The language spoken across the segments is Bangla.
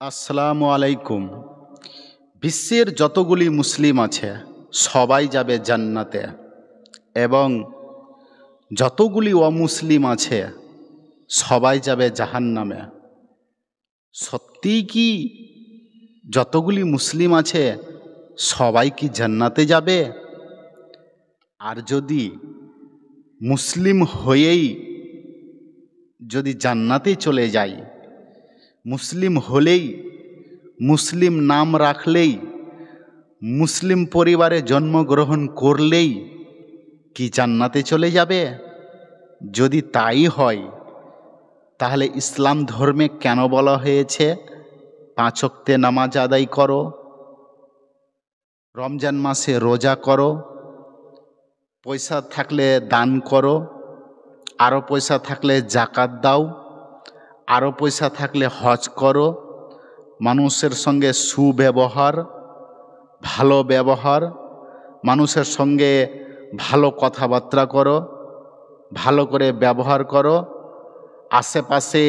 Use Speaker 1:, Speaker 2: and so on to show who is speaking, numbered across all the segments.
Speaker 1: আসসালামু আলাইকুম। বিশ্বের যতগুলি মুসলিম আছে সবাই যাবে জান্নাতে, এবং যতগুলি অমুসলিম আছে সবাই যাবে জাহান্নামে। সত্যিই কি যতগুলি মুসলিম আছে সবাই কি জান্নাতে যাবে? আর যদি মুসলিম হয়েই যদি জান্নাতে চলে যায়, মুসলিম হলেই, মুসলিম নাম রাখলেই, মুসলিম পরিবারে জন্মগ্রহণ করলেই কি জান্নাতে চলে যাবে? যদি তাই হয়, তাহলে ইসলাম ধর্মে কেন বলা হয়েছে 5 ওয়াক্তে নামাজ আদায় করো, রমজান মাসে রোজা করো, পয়সা থাকলে দান করো, আরও পয়সা থাকলে জাকাত দাও, আরও পয়সা থাকলে হজ করো, মানুষের সঙ্গে সুব্যবহার, ভালো ব্যবহার, মানুষের সঙ্গে ভালো কথাবার্তা করো, ভালো করে ব্যবহার করো, আশেপাশে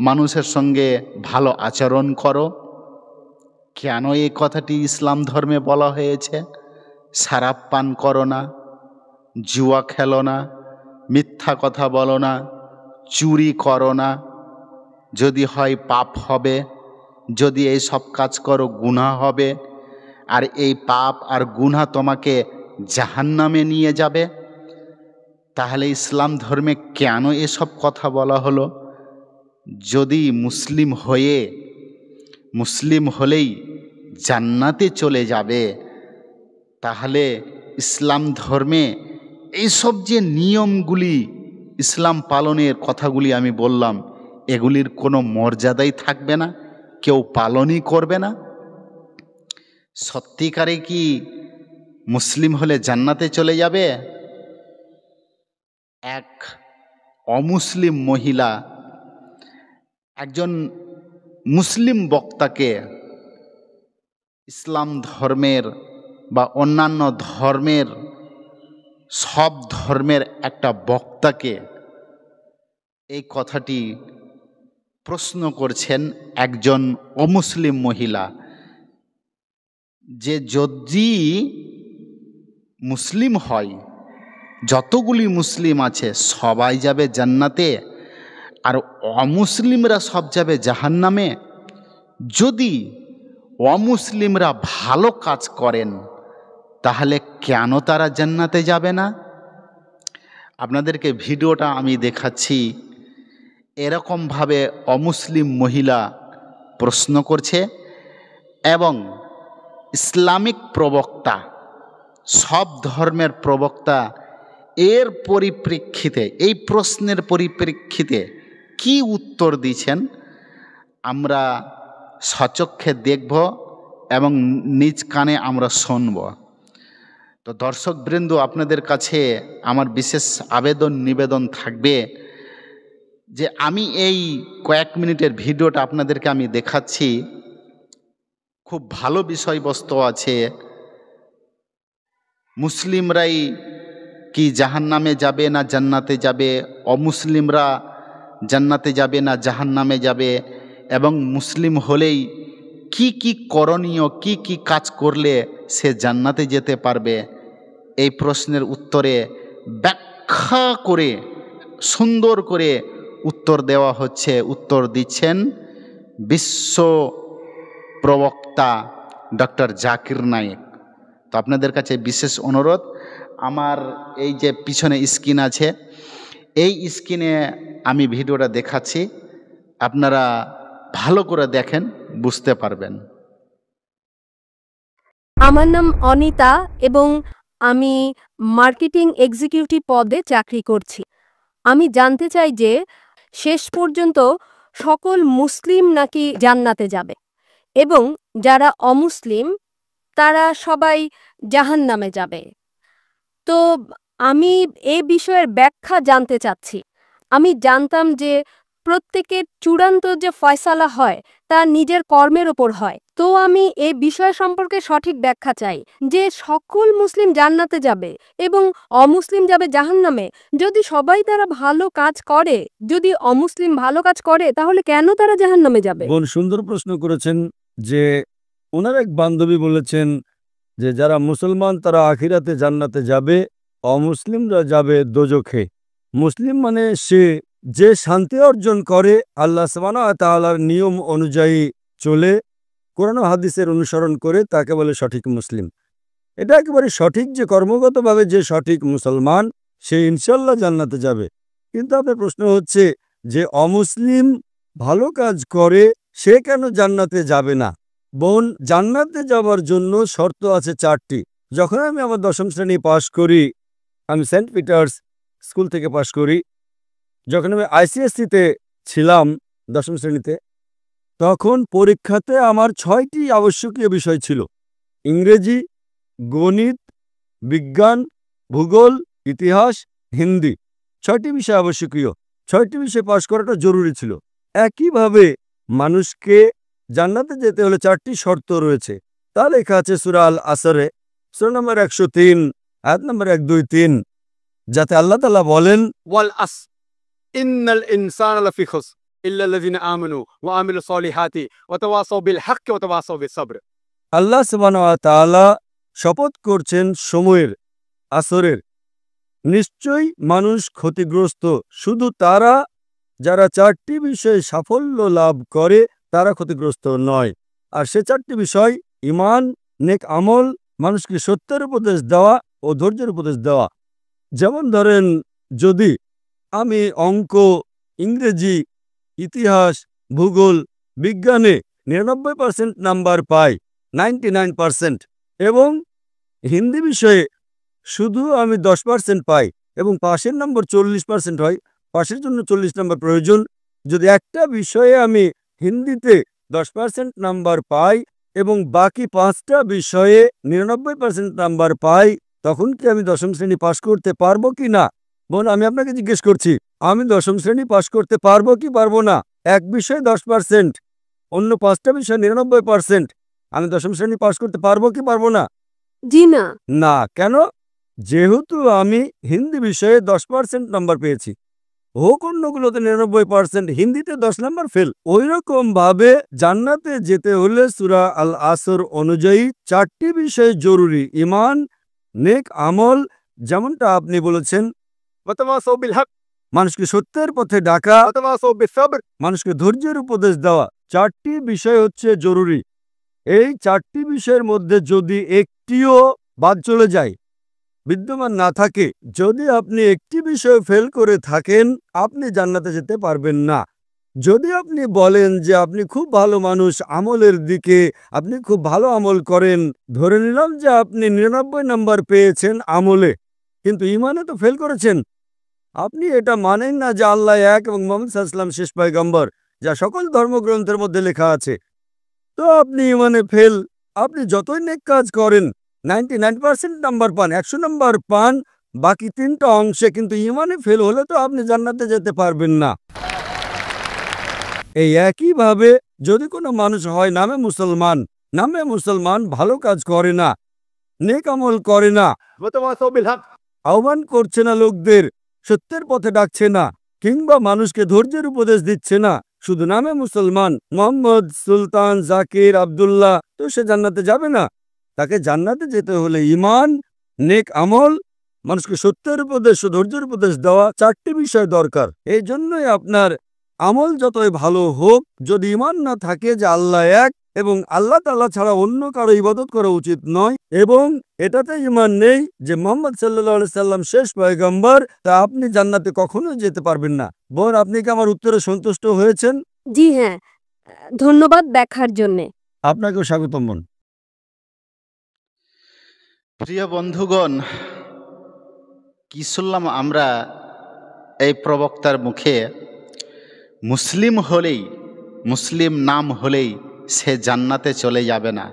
Speaker 1: মানুষের সঙ্গে ভালো আচরণ করো? কেন এই কথাটি ইসলাম ধর্মে বলা হয়েছে? শরাব পান করো না, জুয়া খেলো না, মিথ্যা কথা বলো না, চুরি করো না, যদি হয় পাপ হবে, যদি এই সব কাজ করো গুনাহ হবে, আর এই পাপ আর গুনাহ তোমাকে জাহান্নামে নিয়ে যাবে। তাহলে ইসলাম ধর্মে কেন এসব কথা বলা হলো? যদি মুসলিম হলেই জান্নাতে চলে যাবে, তাহলে ইসলাম ধর্মে এইসব যে নিয়মগুলি, ইসলাম পালনের কথাগুলি আমি বললাম, এগুলির কোনো মর্যাদাই থাকবে না, কেউ পালনই করবে না। সত্যিকারে কি মুসলিম হলে জান্নাতে চলে যাবে? এক অমুসলিম মহিলা একজন মুসলিম বক্তাকে, ইসলাম ধর্মের বা অন্যান্য ধর্মের, সব ধর্মের একটা বক্তাকে এই কথাটি প্রশ্ন করছেন একজন অমুসলিম মহিলা, যে যদি মুসলিম হয়, যতগুলি মুসলিম আছে সবাই যাবে জান্নাতে, আর অমুসলিমরা সব যাবে জাহান্নামে। যদি অমুসলিমরা ভালো কাজ করেন, তাহলে কেন তারা জান্নাতে যাবে না? আপনাদেরকে ভিডিওটা আমি দেখাচ্ছি। এরকমভাবে অমুসলিম মহিলা প্রশ্ন করছে, এবং ইসলামিক প্রবক্তা, সব ধর্মের প্রবক্তা এর পরিপ্রেক্ষিতে, এই প্রশ্নের পরিপ্রেক্ষিতে কি উত্তর দিয়েছেন আমরা সচক্ষে দেখব এবং নিজ কানে আমরা শুনব। তো দর্শকবৃন্দ, আপনাদের কাছে আমার বিশেষ আবেদন নিবেদন থাকবে যে আমি এই কয়েক মিনিটের ভিডিওটা আপনাদেরকে আমি দেখাচ্ছি, খুব ভালো বিষয়বস্তু আছে। মুসলিমরাই কি জাহান্নামে যাবে না জান্নাতে যাবে, অমুসলিমরা জান্নাতে যাবে না জাহান্নামে যাবে, এবং মুসলিম হলেই কি কি করণীয়, কি কি কাজ করলে সে জান্নাতে যেতে পারবে, এই প্রশ্নের উত্তরে ব্যাখ্যা করে, সুন্দর করে উত্তর দেওয়া হচ্ছে। উত্তর দিচ্ছেন বিশ্ব প্রবক্তা ডক্টর জাকির নায়েক। তো আপনাদের কাছে বিশেষ অনুরোধ, আমার এই যে পিছনে স্ক্রিন আছে, এই স্ক্রিনে আমি ভিডিওটা দেখাচ্ছি, আপনারা ভালো করে দেখেন, বুঝতে পারবেন।
Speaker 2: আমার নাম অনিতা এবং আমি মার্কেটিং এক্সিকিউটিভ পদে চাকরি করছি। আমি জানতে চাই যে শেষ পর্যন্ত সকল মুসলিম নাকি জান্নাতে যাবে, এবং যারা অমুসলিম তারা সবাই জাহান্নামে যাবে। তো আমি এই বিষয়ের ব্যাখ্যা জানতে চাচ্ছি। আমি জানতাম যে প্রত্যেকের চূড়ান্ত যে ফয়সালা হয় তা নিজের কর্মের ওপর হয়। তো আমি এই বিষয় সম্পর্কে সঠিক ব্যাখ্যা চাই যে সকল মুসলিম জান্নাতে যাবে এবং অমুসলিম যাবে জাহান্নামে। যদি সবাই তারা ভালো কাজ করে, যদি অমুসলিম ভালো কাজ করে, তাহলে কেন তারা জাহান্নামে যাবে?
Speaker 3: বোন সুন্দর প্রশ্ন করেছেন যে ওনার এক বান্ধবী বলেছেন যে যারা মুসলমান তারা আখিরাতে জান্নাতে যাবে, অমুসলিমরা যাবে দোজখে। মুসলিম মানে সে যে শান্তি অর্জন করে আল্লাহ সুবহানাহু ওয়া তাআলার নিয়ম অনুযায়ী চলে, কোরআন ও হাদিসের অনুসরণ করে, তাকে বলে সঠিক মুসলিম। এটা একেবারে সঠিক যে কর্মগতভাবে যে সঠিক মুসলমান সে ইনশাল্লাহ জান্নাতে যাবে। কিন্তু আপনার প্রশ্ন হচ্ছে যে অমুসলিম ভালো কাজ করে সে কেন জান্নাতে যাবে না? বোন, জান্নাতে যাওয়ার জন্য শর্ত আছে 4টি। যখন আমি আমার 10ম শ্রেণী পাশ করি, আমি সেন্ট পিটার্স স্কুল থেকে পাশ করি, যখন আমি আইসিএসসিতে ছিলাম 10ম শ্রেণীতে, তখন পরীক্ষাতে আমার 6টি আবশ্যকীয় বিষয় ছিল: ইংরেজি, গণিত, বিজ্ঞান, ভূগোল, ইতিহাস, হিন্দি। 6টি বিষয় আবশ্যকীয়। 6টি বিষয় পাশ করাটা জরুরি ছিল। একইভাবে মানুষকে জান্নাতে যেতে হলে 4টি শর্ত রয়েছে। তা লেখা আছে সূরা আল আসরে, সূরা নম্বর 103, আয়াত নম্বর 1, 2, 3, যাতে আল্লাহ তাআলা বলেন,
Speaker 4: ওয়াল আস ইন্নাল ইনসানা লাফি খুসর ইল্লা আল্লাযিনা আমানু ওয়া আমিলুস সলিহাতি ওয়া তাওয়াসাউ বিল হাক্কি ওয়া তাওয়াসাউ বিস সাবর।
Speaker 3: আল্লাহ সুবহানাহু ওয়া তাআলা শপথ করছেন সময়ের, আসরের। নিশ্চয়ই মানুষ ক্ষতিগ্রস্ত, শুধু তারা যারা 4টি বিষয়ে সাফল্য লাভ করে তারা ক্ষতিগ্রস্ত নয়। আর সে 4টি বিষয়: ঈমান, নেক আমল, মানুষকে সত্যের উপদেশ দেওয়া ও ধৈর্যের উপদেশ দেওয়া। যেমন ধরেন, যদি আমি অঙ্ক, ইংরেজি, ইতিহাস, ভূগোল, বিজ্ঞানে 99% নাম্বার পাই, 99%, এবং হিন্দি বিষয়ে শুধু আমি 10% পাই এবং পাশের নম্বর 40% হয়, পাশের জন্য 40 নম্বর প্রয়োজন। যদি একটা বিষয়ে আমি হিন্দিতে 10% নাম্বার পাই এবং বাকি 5টা বিষয়ে 99% নাম্বার পাই, তখন কি আমি 10ম শ্রেণী পাশ করতে পারবো কি না? বোন, আমি আপনাকে জিজ্ঞেস করছি, আমি 10ম শ্রেণী পাশ করতে পারবো কি পারবো না? এক বিষয়ে 10%, অন্য 5টা বিষয়ে 99%, আমি 10ম শ্রেণী পাশ করতে পারবো কি পারবো না?
Speaker 2: জি না।
Speaker 3: না। কেন? যেহেতু আমি হিন্দি বিষয়ে 10% নাম্বার পেয়েছি, হোক অন্যগুলোতে 99%, হিন্দিতে 10 নাম্বার ফেল। ওই রকম ভাবে জান্নাতে যেতে হলে সূরা আল আসর অনুযায়ী 4টি বিষয় জরুরি: ঈমান, নেক আমল, যেমনটা আপনি বলেছেন,
Speaker 4: ওয়া তাওয়াসাউ বিল হক,
Speaker 3: মানুষকে সত্যের পথে ডাকা,
Speaker 4: ওয়া তাওয়াসাউ বিস সাবর,
Speaker 3: মানুষকে ধৈর্যের উপদেশ দেওয়া। 4টি বিষয় হচ্ছে জরুরি। এই 4টি বিষয়ের মধ্যে যদি একটিও বাদ চলে যায়, বিদ্যমান না থাকে, যদি আপনি একটি বিষয় ফেল করে থাকেন, আপনি জান্নাতে যেতে পারবেন না। যদি আপনি বলেন যে আপনি খুব ভালো মানুষ, আমলের দিকে আপনি খুব ভালো আমল করেন, ধরে নিলাম যে আপনি 99 নাম্বার পেয়েছেন আমলে, কিন্তু ঈমানে তো ফেল করেছেন। আপনি এটা মানেন না যে আল্লাহ এক এবং মুহাম্মদ সাল্লাল্লাহু আলাইহি ওয়াসাল্লাম শেষ পয়গম্বর, যা সকল ধর্মগ্রন্থের মধ্যে লেখা আছে। তো আপনি ঈমানে ফেল। আপনি যতই নেক কাজ করেন, 99% নাম্বার পান, 100 নাম্বার পান বাকি 3টা অংশে, কিন্তু ঈমানে ফেল হলে তো আপনি জান্নাতে যেতে পারবেন না। এই একইভাবে যদি কোনো মানুষ হয় নামে মুসলমান, ভালো কাজ করে না, নেক আমল করে না,
Speaker 4: ওয়া তাওয়াসাউ বিল হক,
Speaker 3: আহ্বান করছে না লোকদের, সত্যের পথে ডাকছে না, কিংবা মানুষকে ধৈর্যের উপদেশ দিচ্ছে না, শুধু নামে মুসলমান, মোহাম্মদ, সুলতান, জাকির, আব্দুল্লাহ, তো সে জান্নাতে যাবে না। তাকে জান্নাতে যেতে হলে ঈমান, নেক আমল, মানুষকে সত্যের উপদেশ ও ধৈর্যের উপদেশ দেওয়া, 4টি বিষয় দরকার। এই জন্যই আপনার আমল যতই ভালো হোক, যদি ঈমান না থাকে যে আল্লাহ এক এবং আল্লাহ তাআলা ছাড়া অন্য কারো ইবাদত করা উচিত নয়, এবং এটাতে ঈমান নেই যে মুহাম্মদ সাল্লাল্লাহু আলাইহি সাল্লাম শেষ পয়গম্বর, তা আপনি জান্নাতে কখনোই যেতে পারবেন না। বোন, আপনি কি আমার উত্তরে সন্তুষ্ট হয়েছেন?
Speaker 2: জি হ্যাঁ, ধন্যবাদ দেখার জন্যে।
Speaker 3: আপনাকেও স্বাগতম বোন।
Speaker 1: প্রিয় বন্ধুগণ, কি শুনলাম আমরা এই প্রবক্তার মুখে? মুসলিম নাম হলেই সে জান্নাতে চলে যাবে না।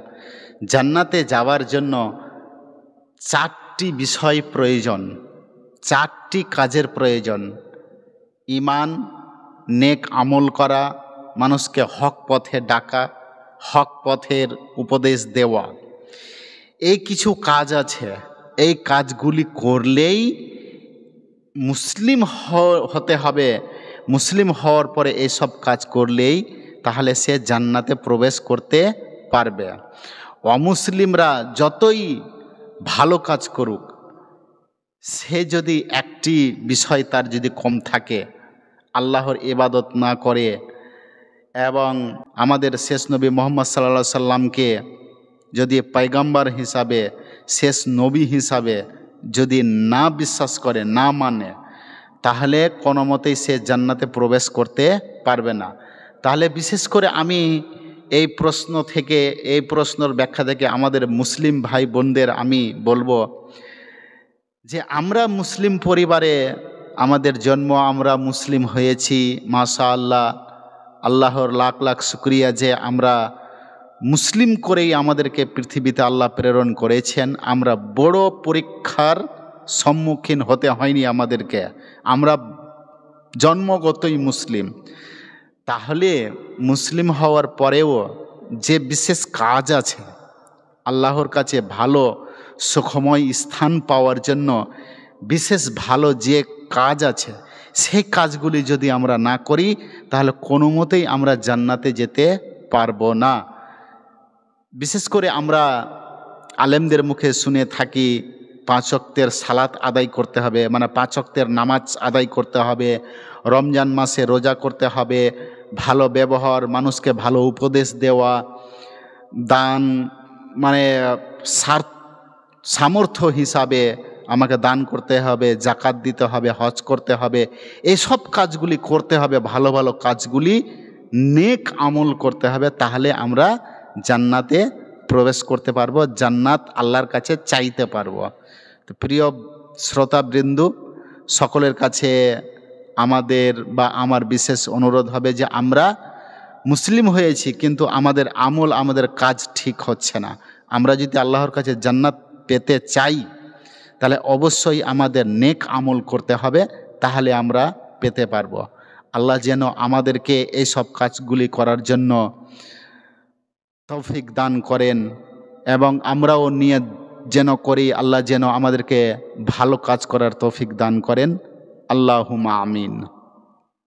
Speaker 1: জান্নাতে যাওয়ার জন্য 4টি বিষয় প্রয়োজন, 4টি কাজের প্রয়োজন: ঈমান, নেক আমল করা, মানুষকে হক পথে ডাকা, হক পথের উপদেশ দেওয়া, এই কিছু কাজ আছে। এই কাজগুলি করলেই মুসলিম হতে হবে। মুসলিম হওয়ার পরে এইসব কাজ করলেই তাহলে সে জান্নাতে প্রবেশ করতে পারবে। অমুসলিমরা যতই ভালো কাজ করুক, সে যদি একটি বিষয় তার যদি কম থাকে, আল্লাহর ইবাদত না করে এবং আমাদের শেষ নবী মুহাম্মদ সাল্লাল্লাহু আলাইহি সাল্লামকে যদি পয়গম্বর হিসাবে, শেষ নবী হিসাবে যদি না বিশ্বাস করে, না মানে, তাহলে কোনো মতেই সে জান্নাতে প্রবেশ করতে পারবে না। তাহলে বিশেষ করে আমি এই প্রশ্ন থেকে, এই প্রশ্নের ব্যাখ্যা থেকে আমাদের মুসলিম ভাই বোনদের আমি বলবো যে আমরা মুসলিম পরিবারে আমাদের জন্ম, আমরা মুসলিম হয়েছি, মাশাআল্লাহ, আল্লাহর লাখ লাখ শুকরিয়া যে আমরা মুসলিম করেই আমাদেরকে পৃথিবীতে আল্লাহ প্রেরণ করেছেন। আমরা বড় পরীক্ষার সম্মুখীন হতে হয়নি আমাদেরকে, আমরা জন্মগতই মুসলিম। তাহলে মুসলিম হওয়ার পরেও যে বিশেষ কাজ আছে, আল্লাহর কাছে ভালো সুখময় স্থান পাওয়ার জন্য বিশেষ ভালো যে কাজ আছে, সেই কাজগুলি যদি আমরা না করি তাহলে কোনো মতেই আমরা জান্নাতে যেতে পারবো না। বিশেষ করে আমরা আলেমদের মুখে শুনে থাকি 5 ওয়াক্তের সালাত আদায় করতে হবে, মানে 5 ওয়াক্তের নামাজ আদায় করতে হবে, রমজান মাসে রোজা করতে হবে, ভালো ব্যবহার, মানুষকে ভালো উপদেশ দেওয়া, দান, মানে সামর্থ্য হিসাবে আমাকে দান করতে হবে, জাকাত দিতে হবে, হজ করতে হবে, এইসব কাজগুলি করতে হবে, ভালো ভালো কাজগুলি, নেক আমল করতে হবে। তাহলে আমরা জান্নাতে প্রবেশ করতে পারবো, জান্নাত আল্লাহর কাছে চাইতে পারবো। তো প্রিয় শ্রোতাবৃন্দ, সকলের কাছে আমাদের বা আমার বিশেষ অনুরোধ হবে যে আমরা মুসলিম হয়েছি কিন্তু আমাদের আমল, আমাদের কাজ ঠিক হচ্ছে না। আমরা যদি আল্লাহর কাছে জান্নাত পেতে চাই তাহলে অবশ্যই আমাদের নেক আমল করতে হবে, তাহলে আমরা পেতে পারবো। আল্লাহ যেন আমাদেরকে এই সব কাজগুলি করার জন্য তৌফিক দান করেন এবং আমরাও নিয়ত যেন করি, আল্লাহ যেন আমাদেরকে ভালো কাজ করার তৌফিক দান করেন। আল্লাহুম্মা আমিন।